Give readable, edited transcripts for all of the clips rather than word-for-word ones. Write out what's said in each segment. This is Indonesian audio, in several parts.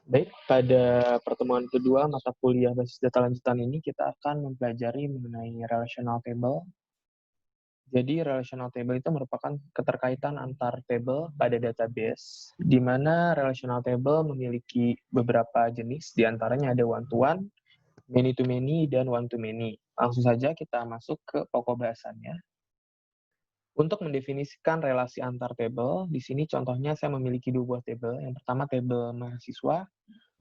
Baik, pada pertemuan kedua mata kuliah basis data lanjutan ini kita akan mempelajari mengenai relational table. Jadi relational table itu merupakan keterkaitan antar table pada database, di mana relational table memiliki beberapa jenis, diantaranya ada one-to-one, many-to-many, dan one-to-many. Langsung saja kita masuk ke pokok bahasannya. Untuk mendefinisikan relasi antar table, di sini contohnya saya memiliki dua buah table. Yang pertama table mahasiswa,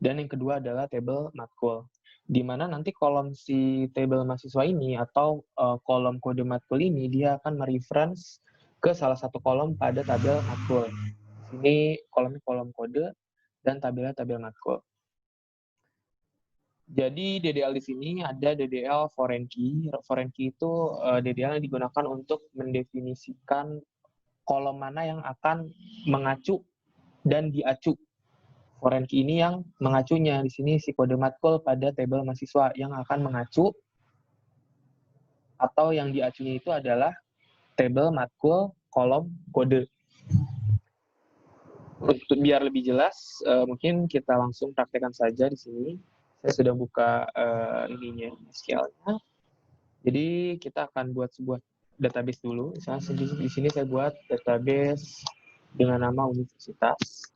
dan yang kedua adalah table matkul. Di mana nanti kolom si table mahasiswa ini atau kolom kode matkul ini dia akan mereference ke salah satu kolom pada tabel matkul. Ini kolomnya kolom kode dan tabelnya tabel matkul. Jadi DDL di sini ada DDL foreign key. Foreign key itu DDL yang digunakan untuk mendefinisikan kolom mana yang akan mengacu dan diacu. Foreign key ini yang mengacunya. Di sini si kode matkul pada tabel mahasiswa yang akan mengacu atau yang diacunya itu adalah tabel matkul kolom kode. Untuk biar lebih jelas, mungkin kita langsung praktekkan saja di sini. Saya sudah buka ininya, SQL-nya. Jadi kita akan buat sebuah database dulu. Misalnya di sini saya buat database dengan nama universitas.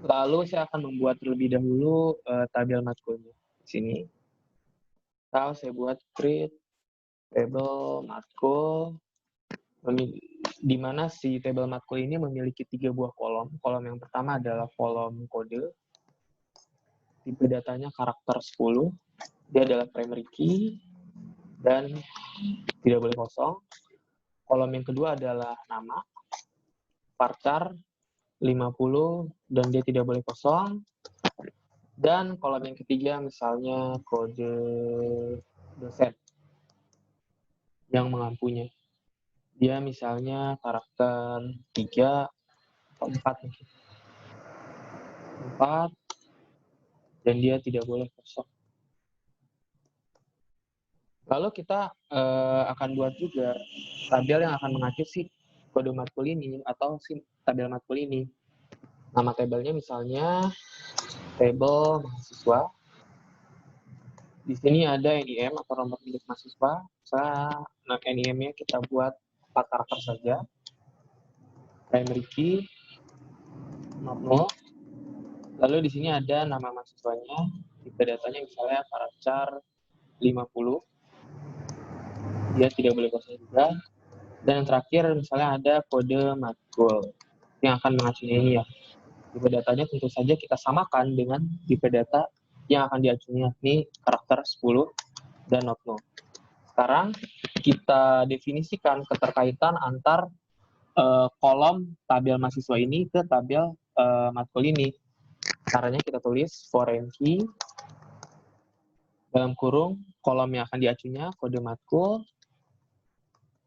Lalu saya akan membuat terlebih dahulu tabel matkulnya di sini. Lalu saya buat create table matkul, di mana si table matkul ini memiliki 3 buah kolom. Kolom yang pertama adalah kolom kode, tipe datanya karakter 10, dia adalah primary key, dan tidak boleh kosong. Kolom yang kedua adalah nama, varchar 50, dan dia tidak boleh kosong. Dan kolom yang ketiga misalnya kode dosen yang mengampunya. Dia misalnya karakter 3 atau 4 mungkin. 4, dan dia tidak boleh kosong. Lalu kita akan buat juga tabel yang akan mengacu si kode matkul ini atau si tabel matkul ini. Nama tabelnya misalnya tabel mahasiswa. Di sini ada NIM atau nomor induk mahasiswa. Nah, NIM-nya kita buat 4 karakter saja. Primary key, not null. Lalu di sini ada nama mahasiswanya, tipe datanya misalnya varchar 50. Dia tidak boleh kosong juga. Dan yang terakhir misalnya ada kode matkul yang akan mengacunya ini ya. Tipe datanya tentu saja kita samakan dengan tipe data yang akan diacunya, ini karakter 10 dan not null. Sekarang kita definisikan keterkaitan antar kolom tabel mahasiswa ini ke tabel matkul ini. Caranya kita tulis foreign key dalam kurung kolom yang akan diacunya kode matkul,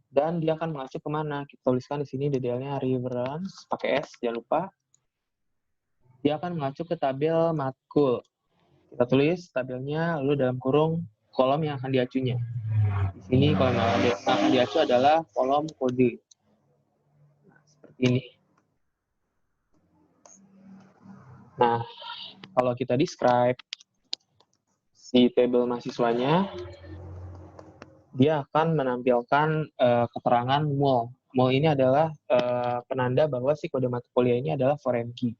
dan dia akan mengacu kemana. Kita tuliskan di sini DDL-nya reference pakai S, jangan lupa. Dia akan mengacu ke tabel matkul. Kita tulis tabelnya, lalu dalam kurung kolom yang akan diacunya. Di sini kolom yang akan diacu adalah kolom kode. Nah, seperti ini. Nah, kalau kita describe si tabel mahasiswanya, dia akan menampilkan keterangan mul. Mul ini adalah penanda bahwa si kode mata kuliah ini adalah foreign key,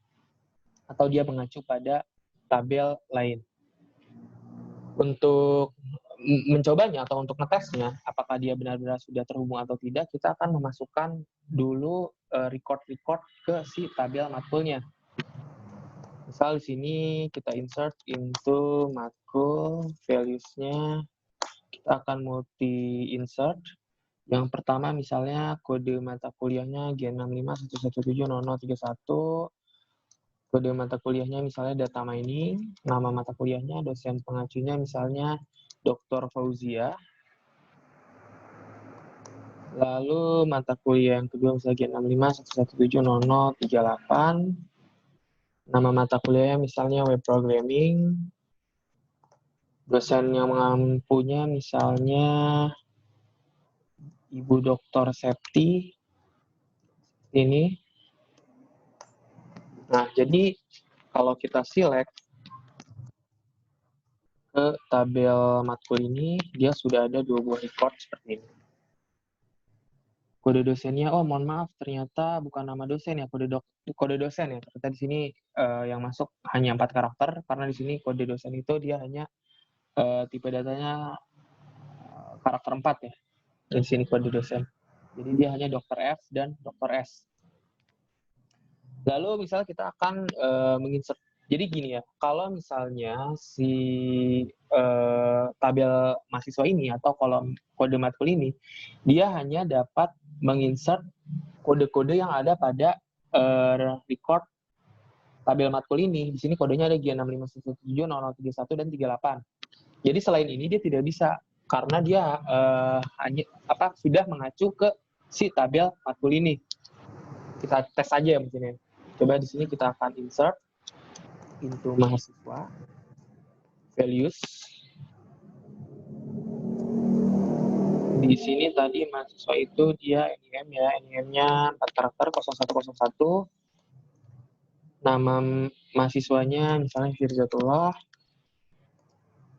atau dia mengacu pada tabel lain. Untuk mencobanya atau untuk ngetesnya, apakah dia benar-benar sudah terhubung atau tidak, kita akan memasukkan dulu record-record ke si tabel matkulnya. Misal di sini kita insert into matkul, values-nya kita akan multi insert. Yang pertama misalnya kode mata kuliahnya G6511700031. Kode mata kuliahnya misalnya data mining, nama mata kuliahnya, dosen pengacunya misalnya Dr. Fauzia. Lalu mata kuliah yang kedua misalnya G6511700038. Nama mata kuliahnya misalnya web programming. Dosen yang mengampunya misalnya Ibu Dr. Septi. Ini. Nah, jadi kalau kita select ke tabel matkul ini, dia sudah ada 2 buah record seperti ini. Kode dosennya, oh mohon maaf, ternyata bukan nama dosen ya, kode dosen ya. Ternyata di sini yang masuk hanya 4 karakter, karena di sini kode dosen itu dia hanya tipe datanya karakter 4 ya. Di sini kode dosen. Jadi dia hanya Dr. F dan Dr. S. Lalu misalnya kita akan menginsert. Jadi gini ya, kalau misalnya si tabel mahasiswa ini atau kolom kode matkul ini, dia hanya dapat menginsert kode-kode yang ada pada record tabel matkul ini. Di sini kodenya ada G6517, 0031 dan 38. Jadi selain ini dia tidak bisa karena dia hanya sudah mengacu ke si tabel matkul ini. Kita tes aja ya mungkin ya. Coba di sini kita akan insert into mahasiswa values. Di sini tadi mahasiswa itu dia NIM ya, NIM-nya 4 karakter 0101. Nama mahasiswanya misalnya Firzatullah.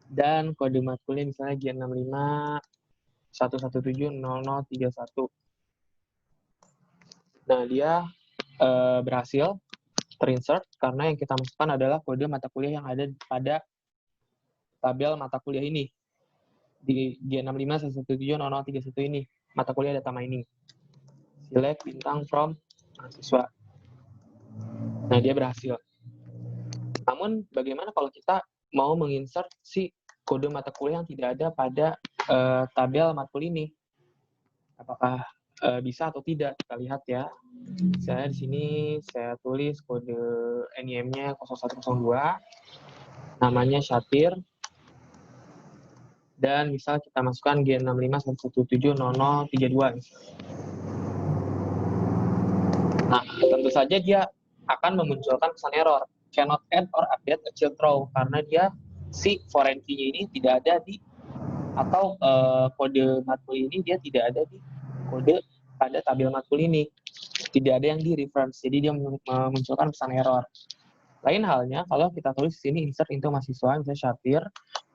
Dan kode matkulnya misalnya G65 1170031. Nah, dia berhasil terinsert karena yang kita masukkan adalah kode mata kuliah yang ada pada tabel mata kuliah ini. Di G65 1170031 ini, mata kuliah data mining. Select bintang from mahasiswa. Nah, dia berhasil. Namun, bagaimana kalau kita mau menginsert si kode mata kuliah yang tidak ada pada tabel matkul ini? Apakah bisa atau tidak? Kita lihat ya. Saya di sini saya tulis kode NIM-nya 0102, namanya Syatir, dan misal kita masukkan G6511700032. Nah, tentu saja dia akan memunculkan pesan error, cannot add or update a child row, karena dia si foreign key-nya ini tidak ada di, atau kode matkul ini dia tidak ada di kode pada tabel matkul ini, tidak ada yang di reference, jadi dia memunculkan pesan error. Lain halnya kalau kita tulis di sini insert into mahasiswa, misalnya Syatir,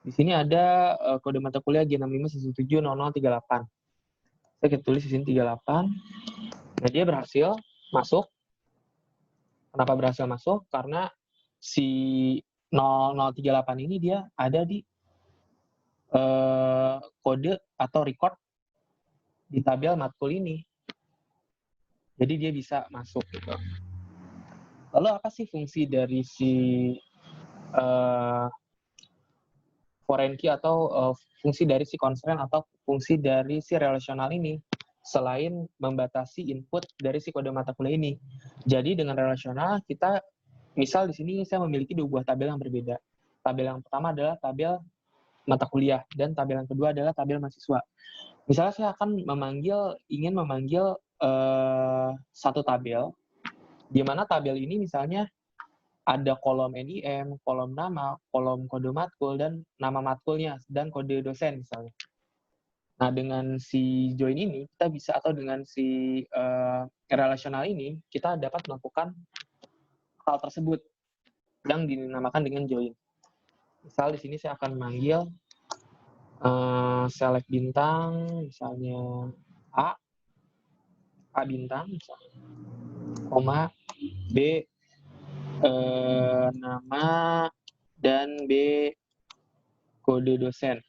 di sini ada kode mata kuliah G65170038. Kita tulis di sini 38. Nah, dia berhasil masuk. Kenapa berhasil masuk? Karena si 0038 ini dia ada di kode atau record di tabel matkul ini. Jadi dia bisa masuk gitu. Lalu apa sih fungsi dari si foreign key atau fungsi dari si constraint atau fungsi dari si relational ini selain membatasi input dari si kode mata kuliah ini? Jadi dengan relational kita misal di sini saya memiliki 2 buah tabel yang berbeda. Tabel yang pertama adalah tabel mata kuliah dan tabel yang kedua adalah tabel mahasiswa. Misalnya saya akan ingin memanggil satu tabel di mana tabel ini misalnya ada kolom NIM, kolom nama, kolom kode matkul, dan nama matkulnya, dan kode dosen misalnya. Nah, dengan si join ini, kita bisa, atau dengan si relational ini, kita dapat melakukan hal tersebut yang dinamakan dengan join. Misal di sini saya akan memanggil select bintang, misalnya A bintang, misalnya, koma, B, nama, dan B, kode dosen.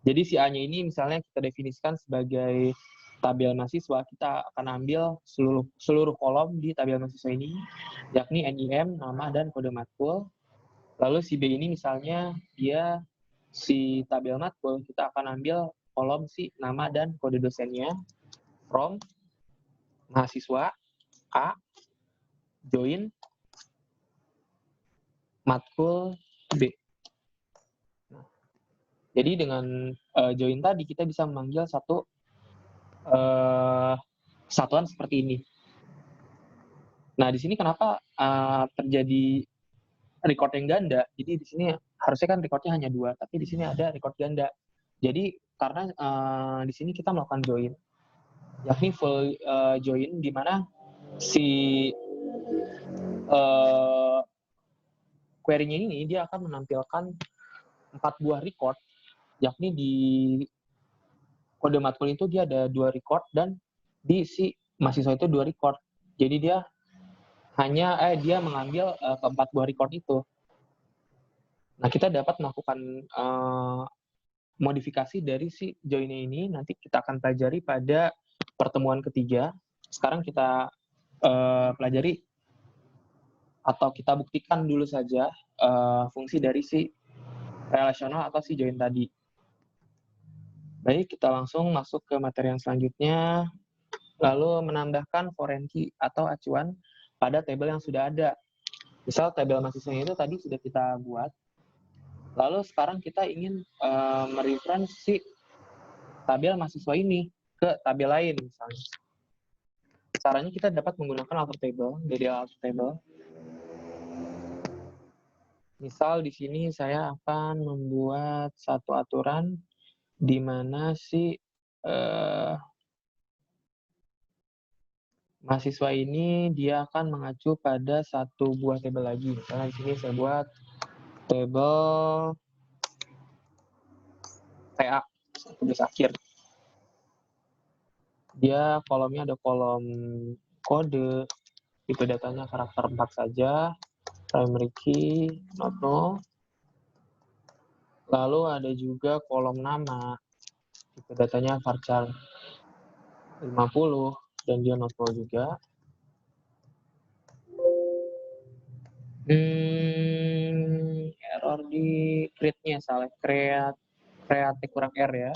Jadi si A-nya ini misalnya kita definisikan sebagai tabel mahasiswa, kita akan ambil seluruh kolom di tabel mahasiswa ini, yakni NIM, nama, dan kode matkul. Lalu si B ini misalnya dia si tabel matkul, kita akan ambil kolom si nama dan kode dosennya from mahasiswa A, join matkul B. Jadi dengan join tadi kita bisa memanggil satu satuan seperti ini. Nah, di sini kenapa terjadi record yang ganda? Jadi di sini harusnya kan recordnya hanya 2, tapi di sini ada record ganda. Jadi karena di sini kita melakukan join, yakni full join, di mana si query-nya ini dia akan menampilkan 4 buah record, yakni di kode matkul itu dia ada 2 record dan di si mahasiswa itu 2 record. Jadi dia mengambil keempat buah record itu. Nah, kita dapat melakukan modifikasi dari si join-nya ini, nanti kita akan pelajari pada pertemuan ketiga. Sekarang kita pelajari atau kita buktikan dulu saja fungsi dari si relasional atau si join tadi. Baik, kita langsung masuk ke materi yang selanjutnya, lalu menambahkan foreign key atau acuan pada tabel yang sudah ada. Misal tabel mahasiswa itu tadi sudah kita buat, lalu sekarang kita ingin mereference si tabel mahasiswa ini ke tabel lain misalnya. Caranya kita dapat menggunakan alter table, DDL alter table. Misal di sini saya akan membuat satu aturan di mana si mahasiswa ini dia akan mengacu pada satu buah tabel lagi. Misalnya di sini saya buat tabel TA, tugas akhir. Dia kolomnya ada kolom kode, tipe datanya karakter 4 saja, primary key, not null. Lalu ada juga kolom nama, tipe datanya varchar 50, dan dia not null juga. Error di create-nya, salah create kurang R ya.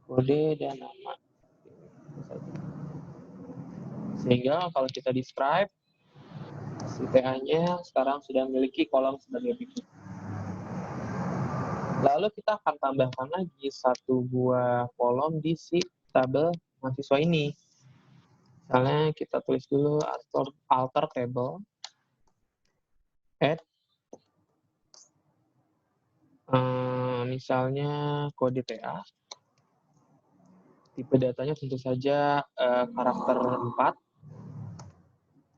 Kode dan nama. Sehingga kalau kita describe, si TA-nya sekarang sudah memiliki kolom sebagai berikut. Lalu kita akan tambahkan lagi satu buah kolom di si tabel mahasiswa ini. Misalnya kita tulis dulu alter table, add, misalnya kode TA, tipe datanya tentu saja karakter 4,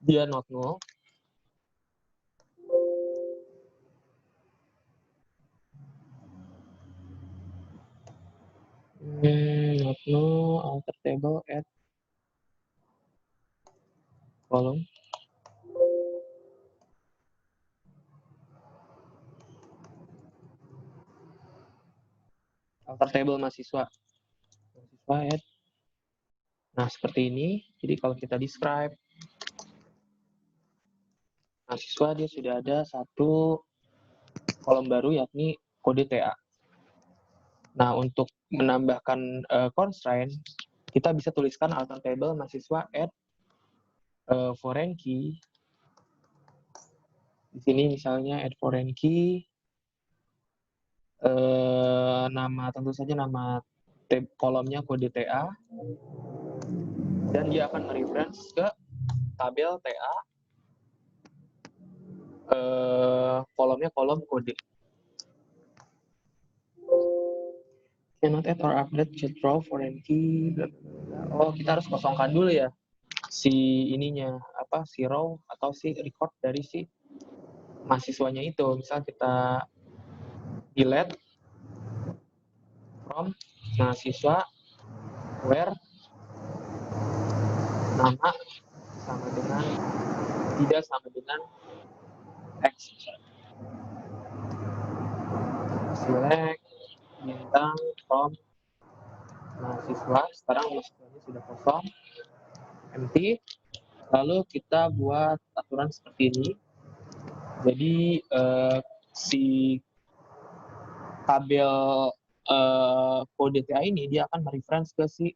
dia not null. Not null, alter table, add, kolom. Alter table mahasiswa add. Nah, seperti ini. Jadi kalau kita describe, mahasiswa dia sudah ada satu kolom baru yakni kode TA. Nah, untuk menambahkan constraint, kita bisa tuliskan alter table mahasiswa add foreign key. Di sini misalnya add foreign key, nama tentu saja nama kolomnya kode TA, dan dia akan mereference ke tabel TA, kolomnya kolom kode. Cannot add or update chat row foreign key. Oh, kita harus kosongkan dulu ya si ininya, si row atau si record dari si mahasiswanya itu. Misal kita delete from mahasiswa where nama sama dengan tidak sama dengan X. Select bintang from mahasiswa. Sekarang mahasiswanya sudah kosong, empty. Lalu kita buat aturan seperti ini. Jadi si tabel kode TA ini dia akan mereference ke si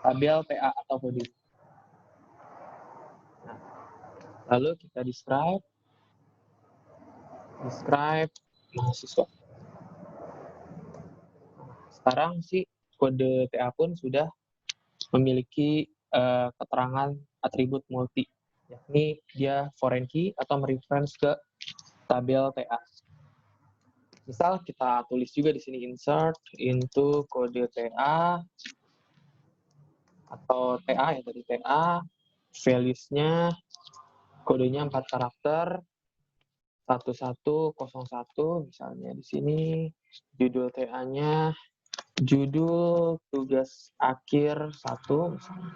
tabel TA atau kode. Nah, lalu kita describe mahasiswa. Nah, sekarang si kode TA pun sudah memiliki keterangan atribut multi, yakni dia foreign key atau mereference ke tabel TA. Misal kita tulis juga di sini insert into kode TA atau TA ya, dari TA, values-nya kodenya 4 karakter, 1101 misalnya di sini, judul TA-nya, judul tugas akhir 1 misalnya.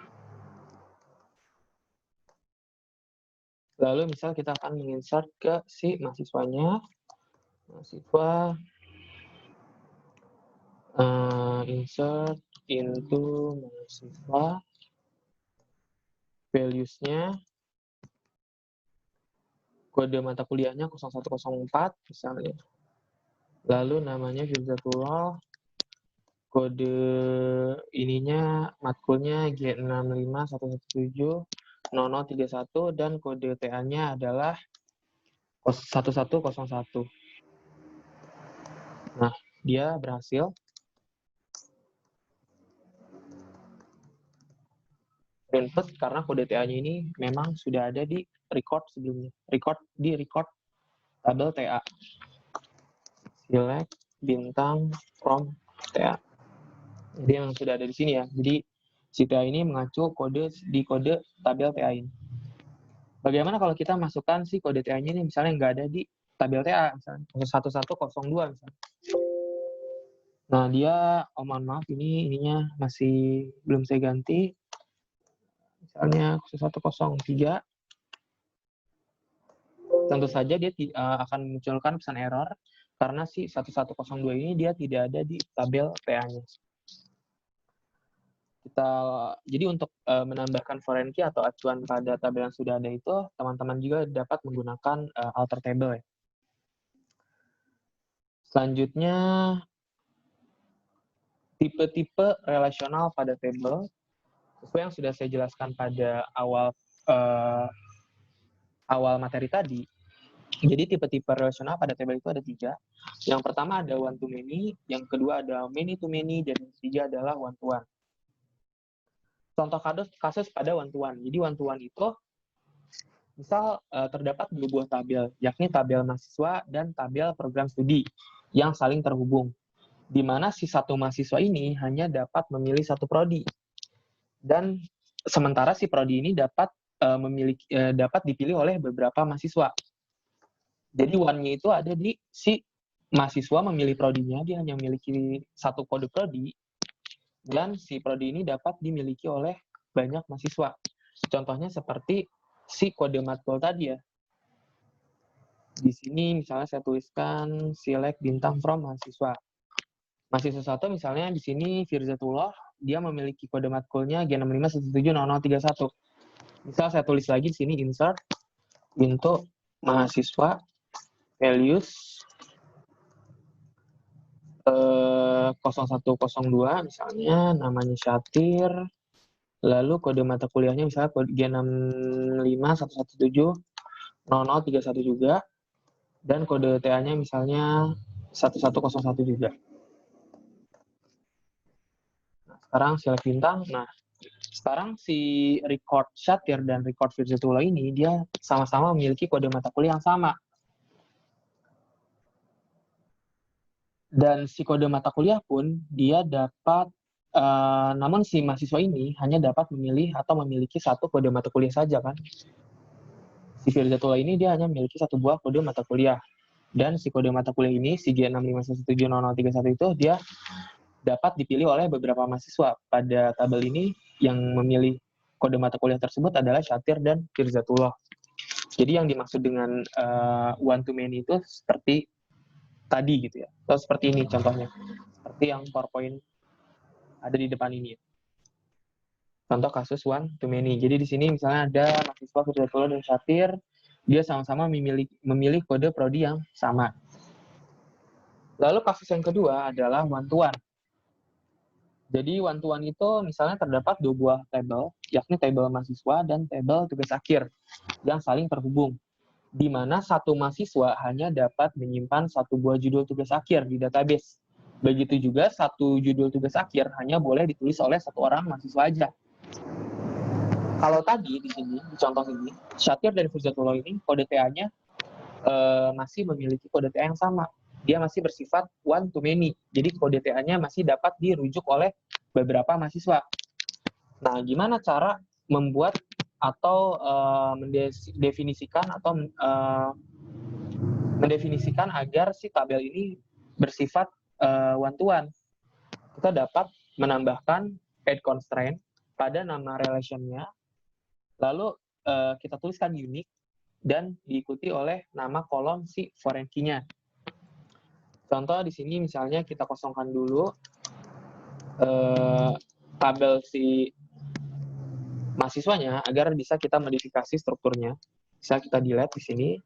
Lalu misal kita akan menginsert ke si mahasiswanya, mahasiswa, insert into mahasiswa, values-nya, kode mata kuliahnya 0104 misalnya. Lalu namanya Firzatullah, kode ininya matkulnya G651170031 dan kode TA-nya adalah 1101. Nah, dia berhasil. Input karena kode TA-nya ini memang sudah ada di record sebelumnya. Record tabel TA. Select bintang from TA. Jadi yang sudah ada di sini ya. Jadi si TA ini mengacu di kode tabel TA ini. Bagaimana kalau kita masukkan si kode TA-nya ini misalnya nggak ada di tabel TA, misalnya 1102 misalnya. Nah, dia, mohon maaf, ininya masih belum saya ganti. Misalnya 1103. Tentu saja dia akan memunculkan pesan error karena si 1102 ini dia tidak ada di tabel TA-nya. Jadi untuk menambahkan foreign key atau acuan pada tabel yang sudah ada itu, teman-teman juga dapat menggunakan alter table ya. Selanjutnya, tipe-tipe relasional pada table, sesuai yang sudah saya jelaskan pada awal materi tadi. Jadi tipe-tipe relasional pada table itu ada 3. Yang pertama ada one to many, yang kedua ada many to many, dan yang ketiga adalah one to one. Contoh kasus pada one to one. Jadi one to one itu misal terdapat 2 buah tabel, yakni tabel mahasiswa dan tabel program studi yang saling terhubung, di mana si satu mahasiswa ini hanya dapat memilih satu prodi, dan sementara si prodi ini dapat dipilih oleh beberapa mahasiswa. Jadi one-nya itu ada di si mahasiswa memilih prodinya, dia hanya memiliki satu kode prodi, dan si prodi ini dapat dimiliki oleh banyak mahasiswa. Contohnya seperti si kode matkul tadi ya. Di sini misalnya saya tuliskan select bintang from mahasiswa. Mahasiswa 1 misalnya di sini Firzatullah, dia memiliki kode matkulnya G65170031. Misal saya tulis lagi di sini insert untuk mahasiswa values 0102 misalnya, namanya Syatir, lalu kode mata kuliahnya misalnya kode G651170031 juga, dan kode TA-nya misalnya 1101 juga. Nah, sekarang select bintang. Nah, sekarang si record Syatir dan record Firzatullah ini dia sama-sama memiliki kode mata kuliah yang sama. Dan si kode mata kuliah pun dia dapat, namun si mahasiswa ini hanya dapat memilih atau memiliki satu kode mata kuliah saja kan. Si Firzatullah ini dia hanya memiliki satu buah kode mata kuliah. Dan si kode mata kuliah ini, si G651700031 itu dia dapat dipilih oleh beberapa mahasiswa. Pada tabel ini yang memilih kode mata kuliah tersebut adalah Syatir dan Firzatullah. Jadi yang dimaksud dengan one to many itu seperti tadi gitu ya. Atau seperti ini contohnya. Seperti yang PowerPoint ada di depan ini. Contoh kasus one to many. Jadi di sini misalnya ada mahasiswa Firzatullah dan Syatir, dia sama-sama memilih kode prodi yang sama. Lalu kasus yang kedua adalah one to one. Jadi one to one itu misalnya terdapat 2 buah tabel, yakni tabel mahasiswa dan tabel tugas akhir yang saling terhubung, di mana satu mahasiswa hanya dapat menyimpan satu buah judul tugas akhir di database. Begitu juga satu judul tugas akhir hanya boleh ditulis oleh satu orang mahasiswa aja. Kalau tadi di sini, di contoh ini, Syatir dan Firzatullah ini kode TA-nya masih memiliki kode TA yang sama. Dia masih bersifat one to many. Jadi kode TA-nya masih dapat dirujuk oleh beberapa mahasiswa. Nah, gimana cara membuat atau mendefinisikan atau mendefinisikan agar si tabel ini bersifat one to one. Kita dapat menambahkan add constraint pada nama relation-nya, lalu kita tuliskan unique dan diikuti oleh nama kolom si foreign key-nya. Contoh di sini misalnya kita kosongkan dulu tabel si mahasiswanya agar bisa kita modifikasi strukturnya. Bisa kita delete di sini.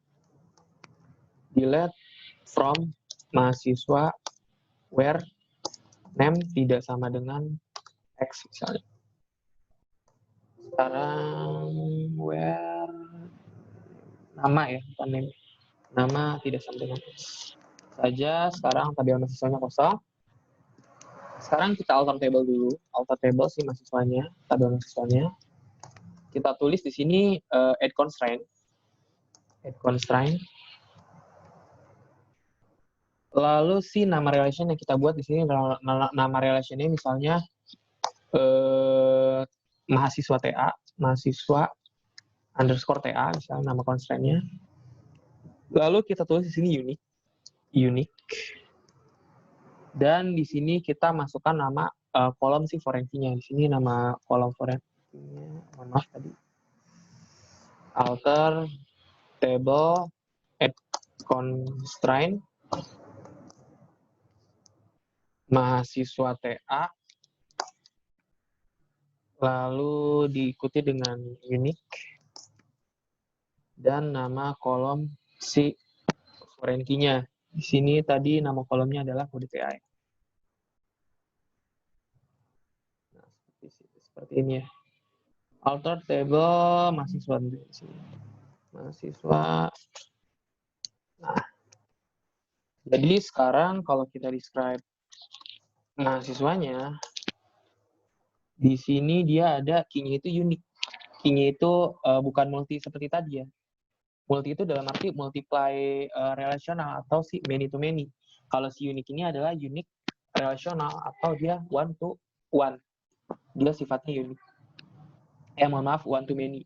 Delete from mahasiswa where name tidak sama dengan X misalnya. Sekarang where nama ya, bukan name. Nama tidak sama dengan X. Saja sekarang tabel mahasiswanya kosong. Sekarang kita alter table dulu. Alter table si mahasiswanya, tabel mahasiswanya. Kita tulis di sini add constraint. Add constraint. Lalu si nama relation yang kita buat di sini, nama relationnya misalnya mahasiswa TA, mahasiswa underscore TA, misalnya nama constraint-nya. Lalu kita tulis di sini unique. Dan di sini kita masukkan nama kolom si foreign key-nya. Di sini nama kolom foreign key-nya, mohon maaf tadi. Alter table add constraint mahasiswa TA, lalu diikuti dengan unique dan nama kolom si foreign key-nya. Di sini tadi nama kolomnya adalah kode TA. Nah, seperti ini ya. Alter table mahasiswa di sini. Mahasiswa. Nah, jadi sekarang kalau kita describe mahasiswanya, di sini dia ada key-nya itu unique. Key-nya itu bukan multi seperti tadi ya. Multi itu dalam arti multiply relasional atau si many to many. Kalau si unique ini adalah unique relasional atau dia one to one. Dia sifatnya unique. Mohon maaf, one to many.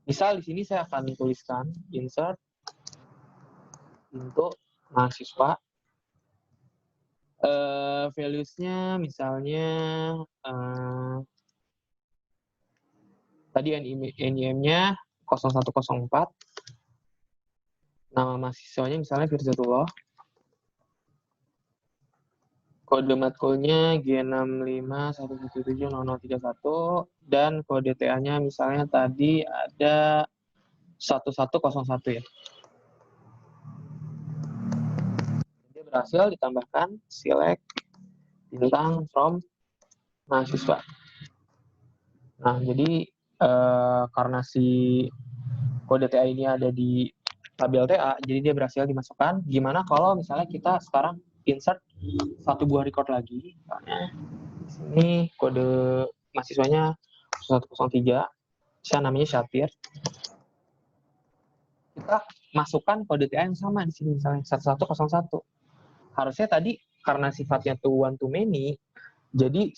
Misal di sini saya akan tuliskan insert untuk mahasiswa. Values-nya misalnya tadi NIM-nya 0104. Nama mahasiswanya misalnya Firzatullah. Kode matkulnya G6511700031 dan kode TA-nya misalnya tadi ada 1101 ya. Dia berhasil ditambahkan select bintang from mahasiswa. Nah, jadi karena si kode TA ini ada di tabel TA, jadi dia berhasil dimasukkan. Gimana kalau misalnya kita sekarang insert satu buah record lagi, misalnya di sini kode mahasiswanya 103, saya namanya Syafir. Kita masukkan kode TA yang sama di sini, misalnya 1101. Harusnya tadi karena sifatnya tuh one to many, jadi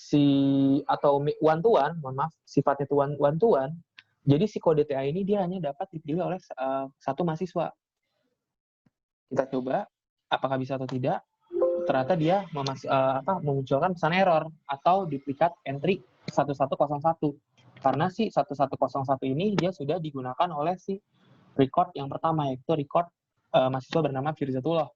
atau one to one, mohon maaf, sifatnya tuh one to one, jadi si kode TA ini dia hanya dapat dipilih oleh satu mahasiswa. Kita coba apakah bisa atau tidak. Ternyata dia memunculkan pesan error atau duplikat entry 1101. Karena si 1101 ini dia sudah digunakan oleh si record yang pertama, yaitu record mahasiswa bernama Firzatullah.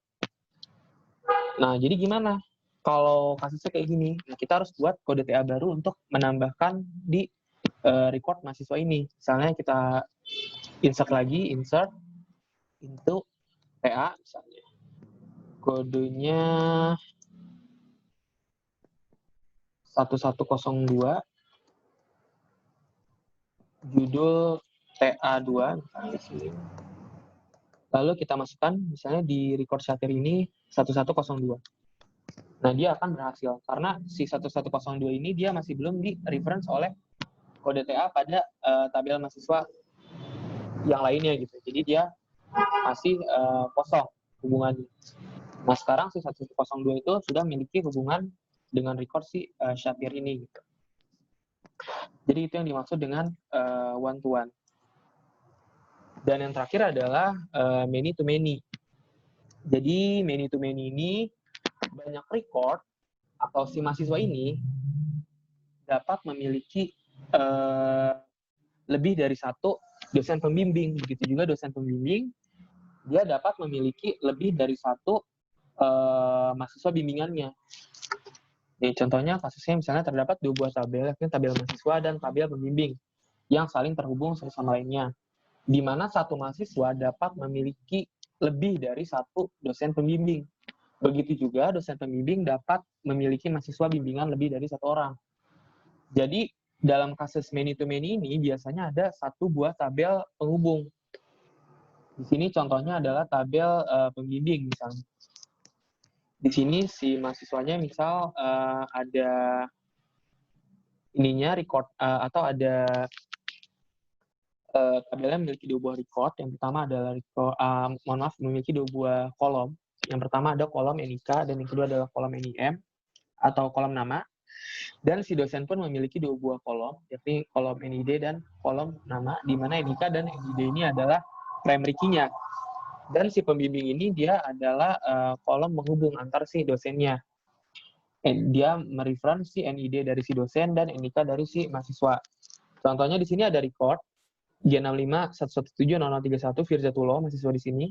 Nah, jadi gimana? Kalau kasusnya kayak gini, nah kita harus buat kode TA baru untuk menambahkan di record mahasiswa ini. Misalnya kita insert into TA misalnya. Kodenya 1102, judul TA2 misalnya di sini. Lalu kita masukkan misalnya di record Syafir ini 1102. Nah, dia akan berhasil karena si 1102 ini dia masih belum di reference oleh kode TA pada tabel mahasiswa yang lainnya gitu. Jadi dia masih kosong hubungannya. Nah, sekarang si 1102 itu sudah memiliki hubungan dengan record si Syafir ini gitu. Jadi itu yang dimaksud dengan one to one. Dan yang terakhir adalah many to many. Jadi many to many ini banyak record atau si mahasiswa ini dapat memiliki lebih dari satu dosen pembimbing. Begitu juga dosen pembimbing, dia dapat memiliki lebih dari satu mahasiswa bimbingannya. Nih, contohnya kasusnya misalnya terdapat 2 buah tabel, yakni tabel mahasiswa dan tabel pembimbing yang saling terhubung satu sama lainnya, di mana satu mahasiswa dapat memiliki lebih dari satu dosen pembimbing. Begitu juga dosen pembimbing dapat memiliki mahasiswa bimbingan lebih dari satu orang. Jadi dalam kasus many to many ini biasanya ada satu buah tabel penghubung. Di sini contohnya adalah tabel pembimbing misalnya. Di sini si mahasiswanya misal ada ininya record atau ada tabelnya memiliki 2 buah record. Yang pertama adalah memiliki 2 buah kolom. Yang pertama ada kolom NIK dan yang kedua adalah kolom NIM atau kolom nama. Dan si dosen pun memiliki 2 buah kolom, yakni kolom NID dan kolom nama, di mana NIK dan NID ini adalah primary key-nya. Dan si pembimbing ini dia adalah kolom menghubung antar si dosennya. Dia mereference si NID dari si dosen dan NIK dari si mahasiswa. Contohnya di sini ada record G6511700031 Firzatullah, mahasiswa di sini.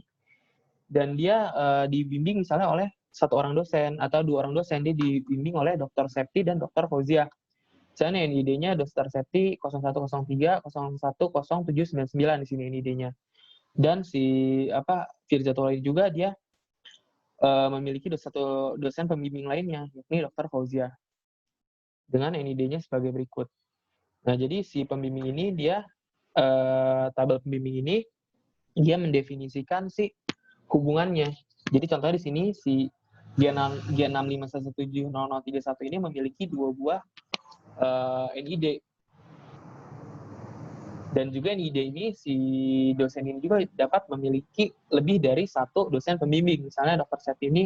Dan dia dibimbing misalnya oleh 1 orang dosen atau 2 orang dosen. Dia dibimbing oleh Dr. Septi dan Dr. Fauzia. Misalnya NID-nya Dr. Septi 0103 010799 di sini NID-nya. Dan si Firzatullah ini juga dia memiliki satu dosen pembimbing lainnya, yakni Dr. Fauzia. Dengan NID-nya sebagai berikut. Nah, jadi si pembimbing ini dia tabel pembimbing ini dia mendefinisikan si hubungannya. Jadi contohnya di sini si G6511700031 ini memiliki 2 buah NID. Dan juga NID ini si dosen ini juga dapat memiliki lebih dari satu dosen pembimbing. Misalnya Dr. Set ini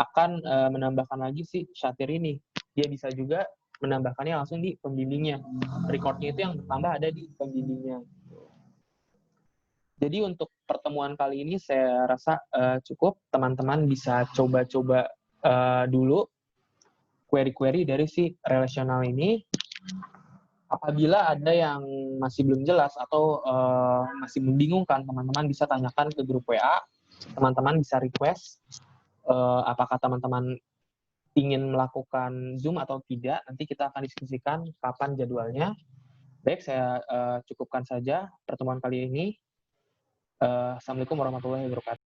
akan menambahkan lagi si Syatir ini. Dia bisa juga menambahkannya langsung di pembimbingnya. Recordnya itu yang bertambah ada di pembimbingnya. Jadi untuk pertemuan kali ini saya rasa cukup. Teman-teman bisa coba-coba dulu query-query dari si relasional ini. Apabila ada yang masih belum jelas atau masih membingungkan, teman-teman bisa tanyakan ke grup WA. Teman-teman bisa request apakah teman-teman ingin melakukan Zoom atau tidak. Nanti kita akan diskusikan kapan jadwalnya. Baik, saya cukupkan saja pertemuan kali ini. Assalamualaikum warahmatullahi wabarakatuh.